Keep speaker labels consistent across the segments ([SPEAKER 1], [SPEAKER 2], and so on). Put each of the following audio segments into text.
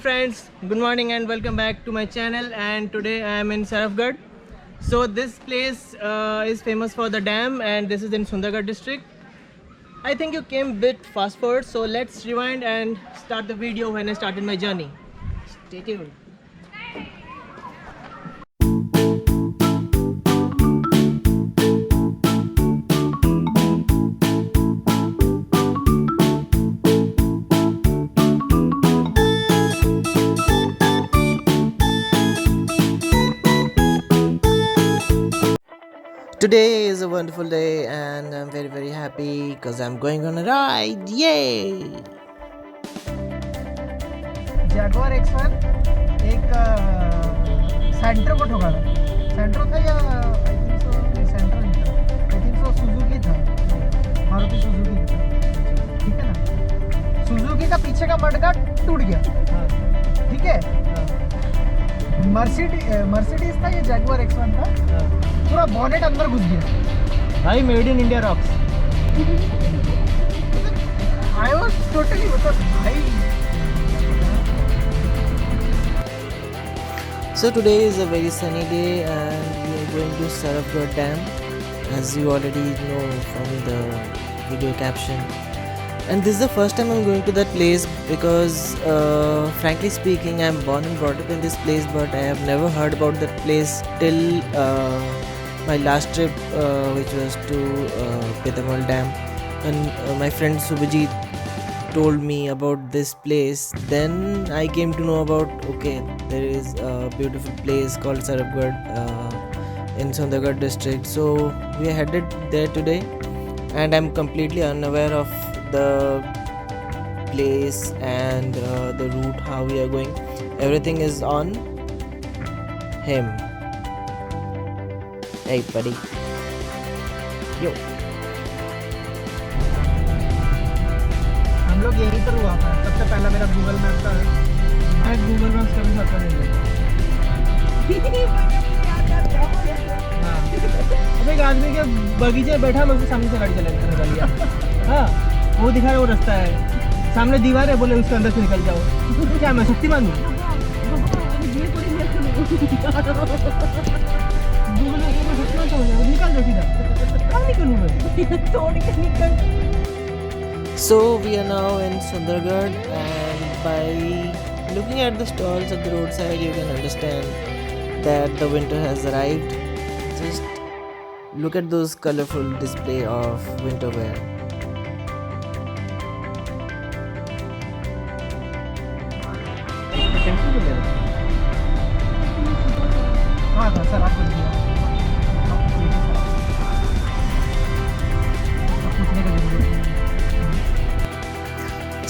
[SPEAKER 1] friends, good morning and welcome back to my channel. And today I am in Sarafgarh. So this place is famous for the dam, and this is in Sundargarh district. I think you came a bit fast forward, so let's rewind and start the video when I started my journey. Stay tuned. Today is a wonderful day and I'm very happy because I'm going on a ride. Yay! Jaguar X1 एक centre को ठोका था. Centre था या I think so centre नहीं था. I think so Suzuki था. Maruti Suzuki था. ठीक है ना. सुजुकी का पीछे का मडगार्ड टूट गया. ठीक है. मर्सिडीज था ये जैगुआर X1 था. पूरा बॉनेट अंदर घुस गया भाई. Made in India rocks. I was totally भाई. So today is a very sunny day and we are going to Sarafgarh Dam, as you already know from the video caption. And this is the first time I'm going to that place because frankly speaking I'm born and brought up in this place, but I have never heard about that place till my last trip, which was to Petamal Dam, and my friend Subhajit told me about this place. Then I came to know about, okay, there is a beautiful place called Sarafgarh in Sundargarh district. So we are headed there today and I'm completely unaware of the place and the route, how we are going. Everything is on him. Hey buddy, yo. हम लोग यहीं पर हुआ था. सबसे पहला मेरा Google map था. मैं गूगल मैप्स कभी खाता नहीं है. हाँ. अब एक आदमी के बगीचे में बैठा, मैं उसके सामने से गाड़ी चला निकल गया. हाँ, वो दिखा रहा है, वो रास्ता है, सामने दीवार है, बोले उसके अंदर से निकल जाओ. क्या मैं शक्तिमान हूँ? So we are now in Sundargarh, and by looking at the stalls at the roadside you can understand that the winter has arrived. Just look at those colorful display of winter wear.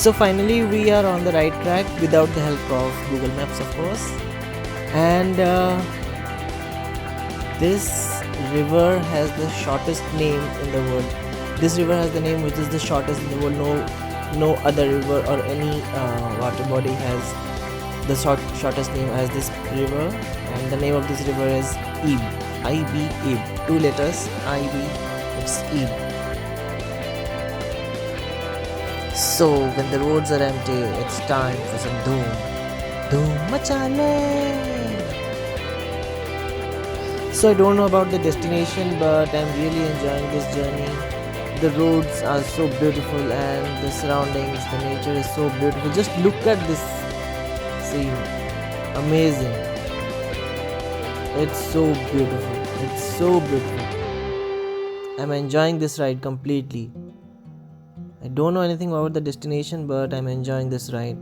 [SPEAKER 1] So finally we are on the right track without the help of Google Maps, of course. And this river has the shortest name in the world. This river has the name which is the shortest in the world. No other river or any water body has the shortest name as this river. And the name of this river is Ib. I-B, Ib. 2 letters, I-B, it's Ib. So when the roads are empty, it's time for some Dhoom Machale. So I don't know about the destination, but I'm really enjoying this journey. The roads are so beautiful and the surroundings, the nature is so beautiful. Just look at this scene. Amazing. It's so beautiful. It's so beautiful. I'm enjoying this ride completely. I don't know anything about the destination, but I'm enjoying this ride.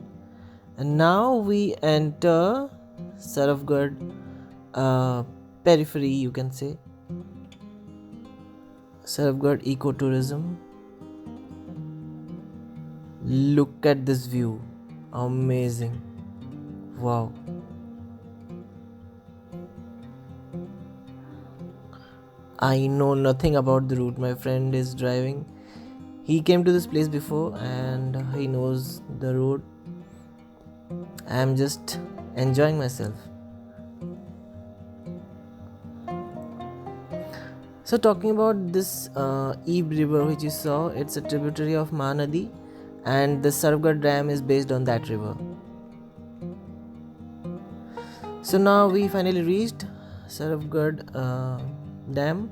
[SPEAKER 1] And now we enter Sarafgarh periphery, you can say. Sarafgarh ecotourism. Look at this view. Amazing. Wow. I know nothing about the route. My friend is driving. He came to this place before and he knows the road. I am just enjoying myself. So talking about this Ib river which you saw, it's a tributary of Mahanadi and the Sarafgarh Dam is based on that river. So now we finally reached Sarafgarh Dam.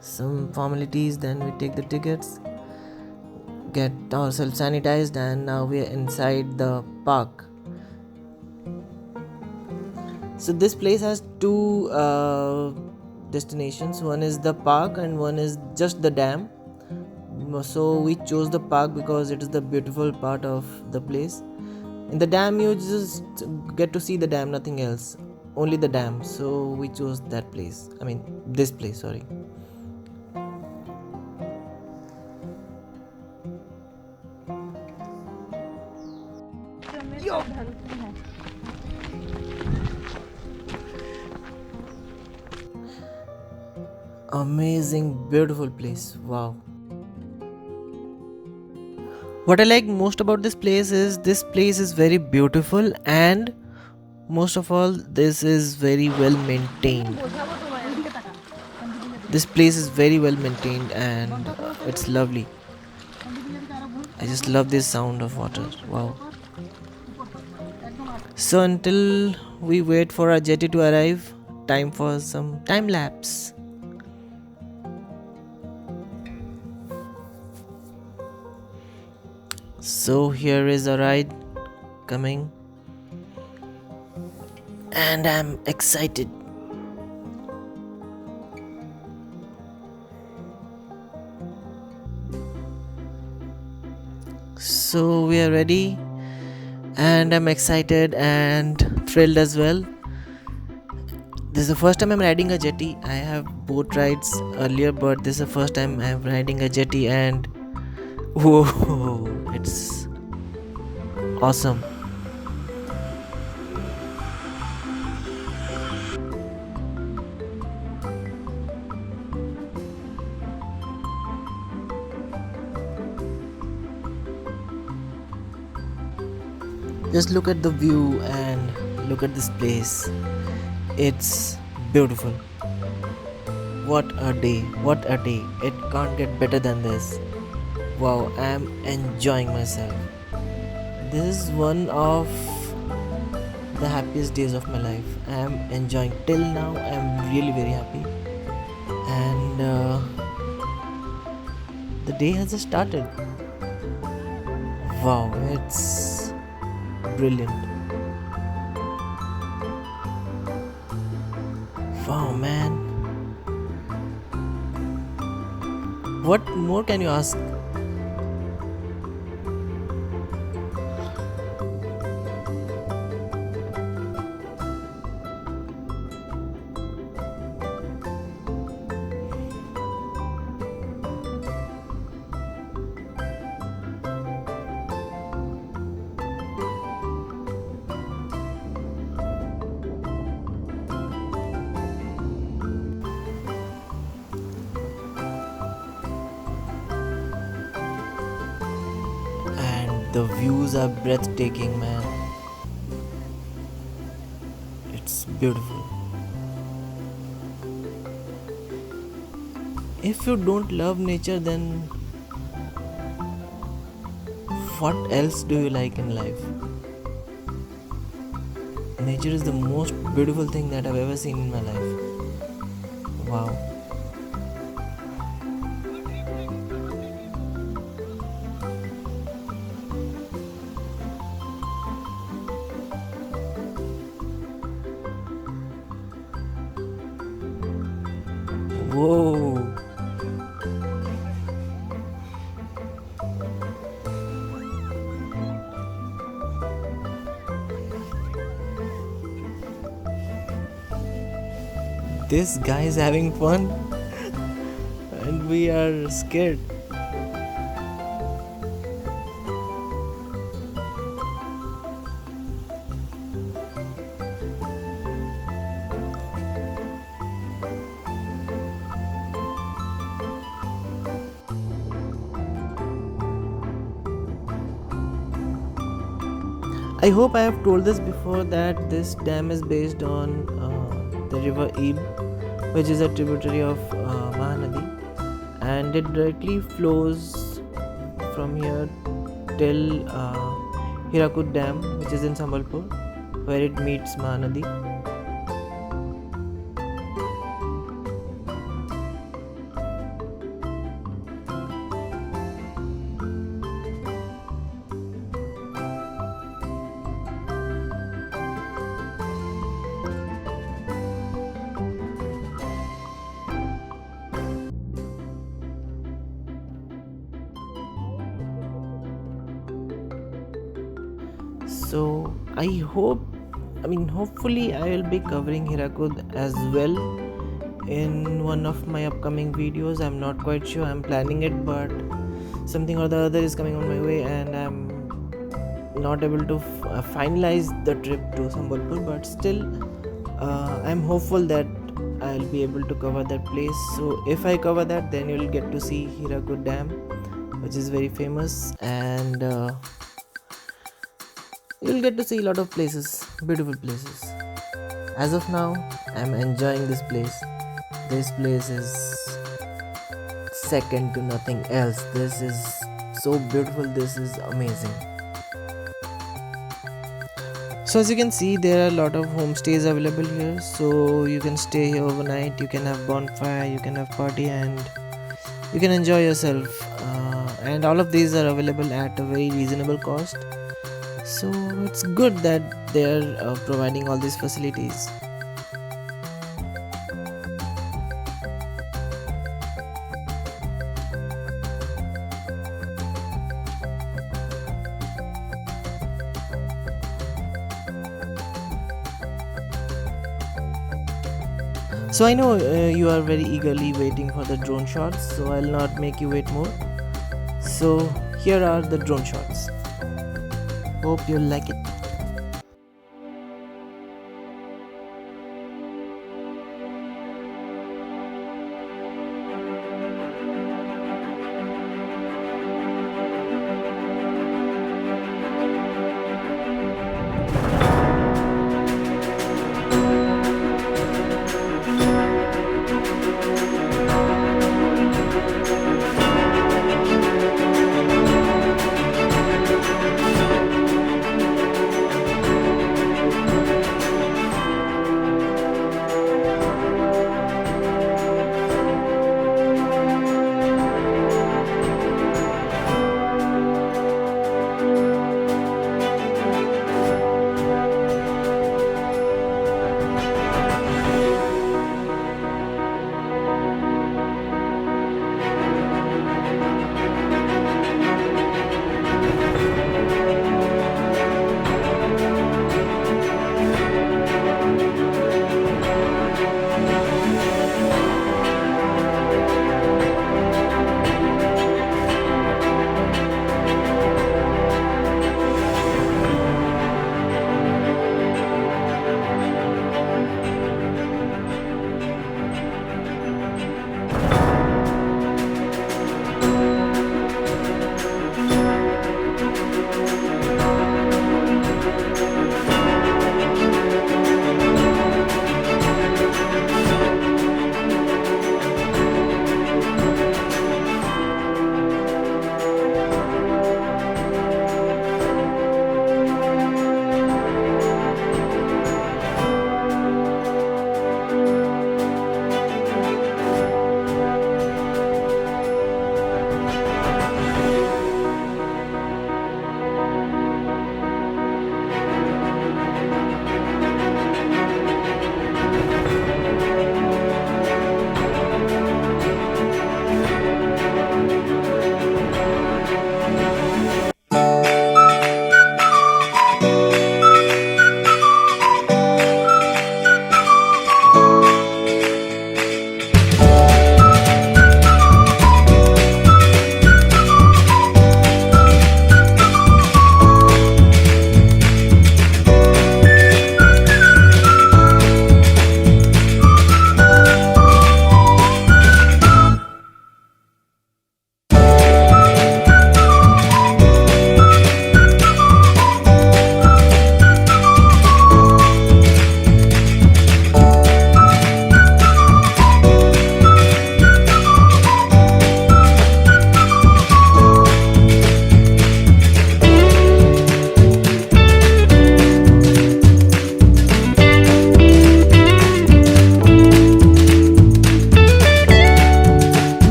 [SPEAKER 1] Some formalities, then we take the tickets, get ourselves sanitized, and now we are inside the park. So this place has two destinations. One is the park and one is just the dam. So we chose the park because it is the beautiful part of the place. In the dam you just get to see the dam, nothing else, only the dam. So we chose that place, this place, sorry. Amazing, beautiful place. Wow. What I like most about this place is very beautiful, and most of all, this is very well maintained. This place is very well maintained, and it's lovely. I just love this sound of water. Wow. So until we wait for our jetty to arrive, time for some time lapse. So here is a ride coming, and I'm excited. So we are ready, and I'm excited and thrilled as well. This is the first time I'm riding a jetty. I have boat rides earlier, but this is the first time I'm riding a jetty, and whoa, it's awesome. Just look at the view and look at this place. It's beautiful. What a day, what a day. It can't get better than this. Wow, I'm enjoying myself. This is one of the happiest days of my life. I am enjoying till now. I am really very happy, and the day has just started. Wow, it's brilliant. Wow, man. What more can you ask? The views are breathtaking, man. It's beautiful. If you don't love nature, then what else do you like in life? Nature is the most beautiful thing that I've ever seen in my life. Wow. Whoa. This guy is having fun and we are scared. I hope I have told this before that this dam is based on the river Ib, which is a tributary of Mahanadi, and it directly flows from here till Hirakud Dam, which is in Sambalpur. where it meets Mahanadi. So hopefully I will be covering Hirakud as well in one of my upcoming videos. I'm not quite sure, I'm planning it, but something or the other is coming on my way and I'm not able to finalize the trip to Sambalpur, but still I'm hopeful that I'll be able to cover that place. So if I cover that, then you'll get to see Hirakud Dam, which is very famous, and you'll get to see a lot of places, beautiful places. As of now, I'm enjoying this place. This place is second to nothing else. This is so beautiful, this is amazing. So as you can see, there are a lot of homestays available here, so you can stay here overnight, you can have bonfire, you can have party, and you can enjoy yourself, and all of these are available at a very reasonable cost. So it's good that they are providing all these facilities. So I know you are very eagerly waiting for the drone shots, so I'll not make you wait more. So here are the drone shots. Hope you'll like it.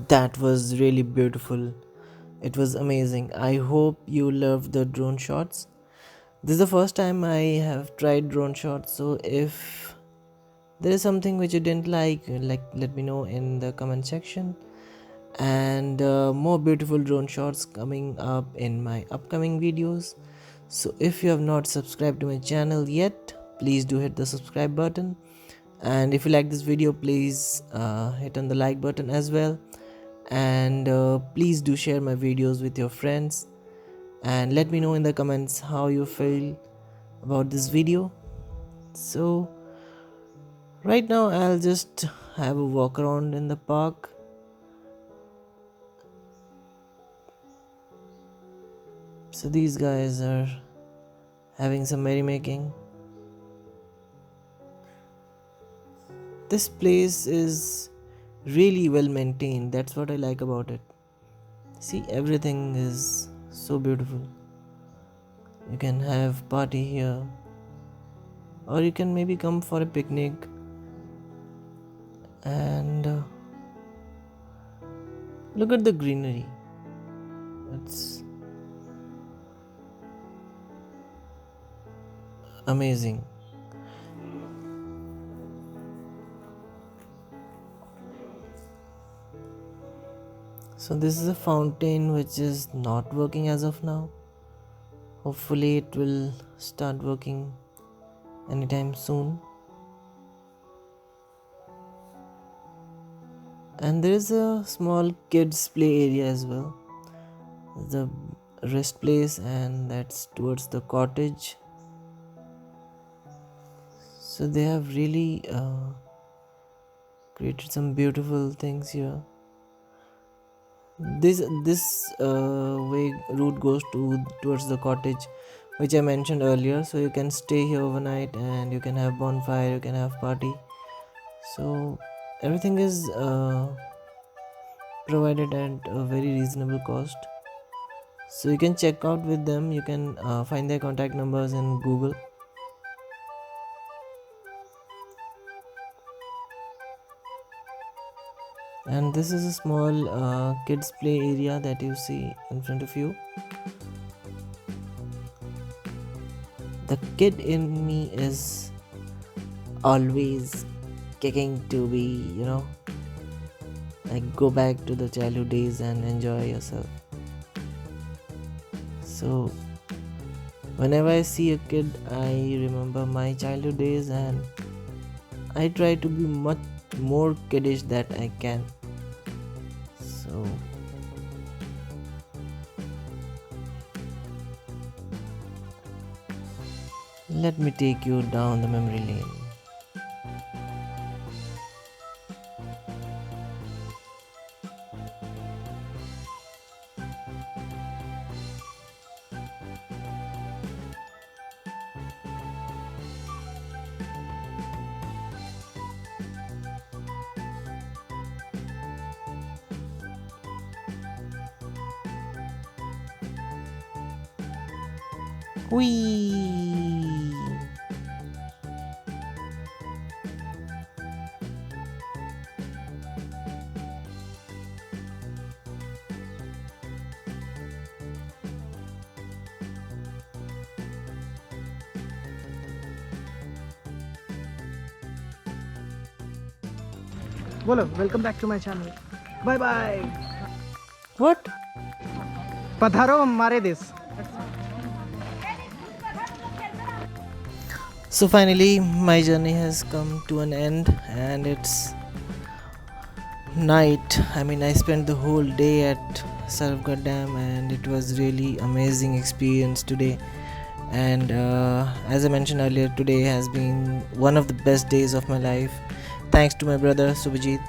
[SPEAKER 1] That was really beautiful. It was amazing. I hope you loved the drone shots. This is the first time I have tried drone shots, so if there is something which you didn't like let me know in the comment section. And more beautiful drone shots coming up in my upcoming videos. So if you have not subscribed to my channel yet, please do hit the subscribe button, and if you like this video, please hit on the like button as well. And please do share my videos with your friends, and let me know in the comments how you feel about this video. So right now I'll just have a walk around in the park. So these guys are having some merrymaking. This place is really well maintained. That's what I like about it. See, everything is so beautiful. You can have party here, or you can maybe come for a picnic. And look at the greenery. It's amazing. So this is a fountain which is not working as of now. Hopefully it will start working anytime soon. And there is a small kids play area as well. The rest place, and that's towards the cottage. So they have really created some beautiful things here. This way route goes towards the cottage, which I mentioned earlier. So you can stay here overnight, and you can have bonfire, you can have party. So everything is provided at a very reasonable cost. So you can check out with them. You can find their contact numbers in Google. And this is a small kids play area that you see in front of you. The kid in me is always kicking to be, like go back to the childhood days and enjoy yourself. So whenever I see a kid, I remember my childhood days, and I try to be much more kiddish that I can. So let me take you down the memory lane. Whee!
[SPEAKER 2] बोलो welcome back to my channel bye bye
[SPEAKER 1] What?
[SPEAKER 2] पधारो हमारे देश
[SPEAKER 1] So finally my journey has come to an end, and it's night. I spent the whole day at Sarafgarh Dam, and it was really amazing experience today. And as I mentioned earlier, today has been one of the best days of my life, thanks to my brother Subhajit.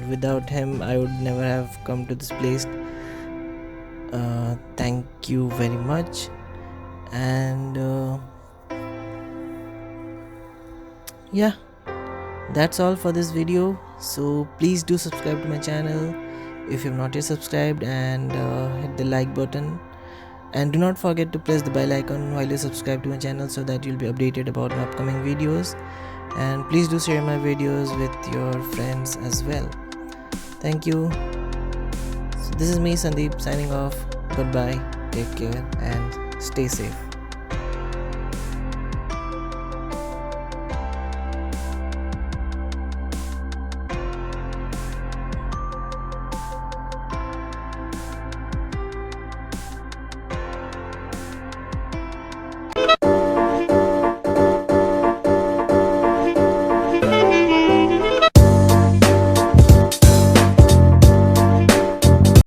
[SPEAKER 1] Without him I would never have come to this place. Thank you very much. And yeah, that's all for this video. So please do subscribe to my channel if you have not yet subscribed, and hit the like button, and do not forget to press the bell icon while you subscribe to my channel, so that you'll be updated about my upcoming videos. And please do share my videos with your friends as well. Thank you. So this is me, Sandeep, signing off. Goodbye, take care, and stay safe.